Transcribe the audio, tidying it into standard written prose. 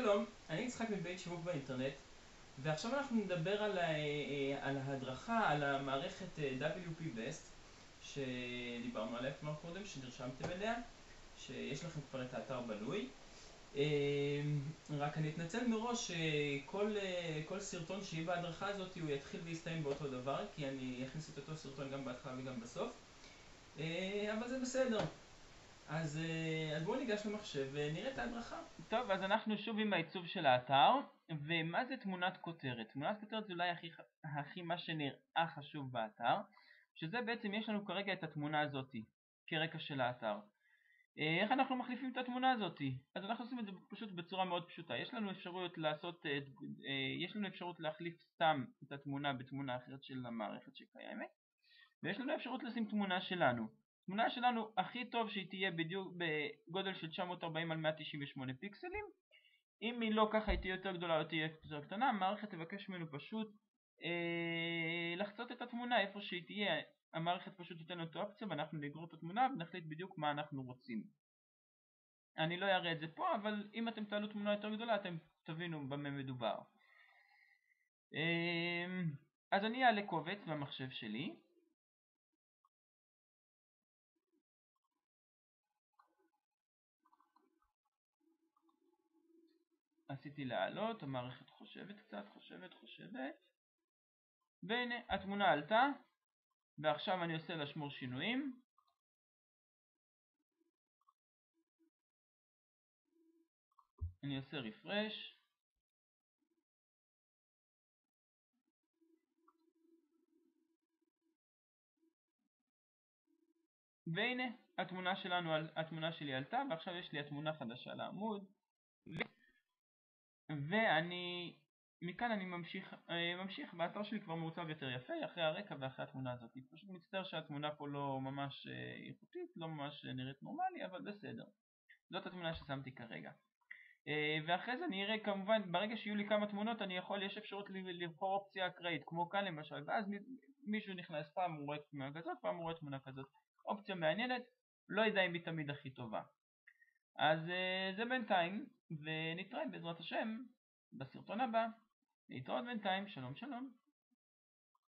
שלום, אני יצחק מבית שיווק באינטרנט, ועכשיו אנחנו נדבר על ההדרכה, על המערכת WP Best שדיברנו עליה כבר קודם, שנרשמתם אליה, שיש לכם כבר את האתר בנוי. רק אני אתנצל מראש שכל סרטון שיהיה בהדרכה הזאת הוא יתחיל ויסתיים באותו דבר, כי אני אכניס את אותו סרטון גם בהתחלה וגם בסוף, אבל זה בסדר. אז בואו ניגש למחשב ונראה את ההדרכה. טוב, אז אנחנו שוב עם העיצוב של האתר, ומה זה תמונת כותרת? תמונת כותרת זה אולי הכי מה שנראה חשוב באתר, שזה בעצם יש לנו כרגע את התמונה הזאתי כרקע של האתר. איך אנחנו מחליפים את התמונה הזאתי? אז אנחנו עושים את זה פשוט בצורה מאוד פשוטה. יש לנו אפשרות להחליף סתם את התמונה בתמונה אחרת של המערכת שקיימת, ויש לנו אפשרות לשים תמונה שלנו. תמונה שלנו הכי טוב שהיא תהיה בדיוק בגודל של 940 על 198 פיקסלים. אם היא לא ככה, היא תהיה יותר גדולה או תהיה יותר קטנה, המערכת תבקש ממנו פשוט לחצות את התמונה איפה שהיא תהיה. המערכת פשוט תיתן אותו אופציה ואנחנו נגרור את התמונה ונחליט בדיוק מה אנחנו רוצים. אני לא אראה את זה פה, אבל אם אתם תעלו תמונה יותר גדולה אתם תבינו במה מדובר. אז אני אעלה קובץ במחשב שלי. עשיתי לעלות, המערכת חושבת קצת, חושבת, והנה התמונה עלתה, ועכשיו אני עושה לשמור שינויים. אני עושה רפרש. והנה התמונה שלי עלתה, ועכשיו יש לי התמונה חדשה לעמוד. מכאן אני ממשיך, והאתר שלי כבר מעוצב יותר יפה, אחרי הרקע ואחרי התמונה הזאת. פשוט מצטער שהתמונה פה לא ממש איכותית, לא ממש נראית נורמלי, אבל בסדר. זאת התמונה ששמתי כרגע. ואחרי זה אני אראה, כמובן, ברגע שיהיו לי כמה תמונות, יש אפשרות לבחור אופציה אקראית, כמו כאן למשל, ואז מישהו נכנס, פעם הוא רואה תמונה כזאת, פעם הוא רואה תמונה כזאת. אופציה מעניינת, לא יודע אם היא תמיד הכי טובה. אז זה בינתיים, ונתראה בעזרת השם בסרטון הבא. להתראות בינתיים, שלום שלום.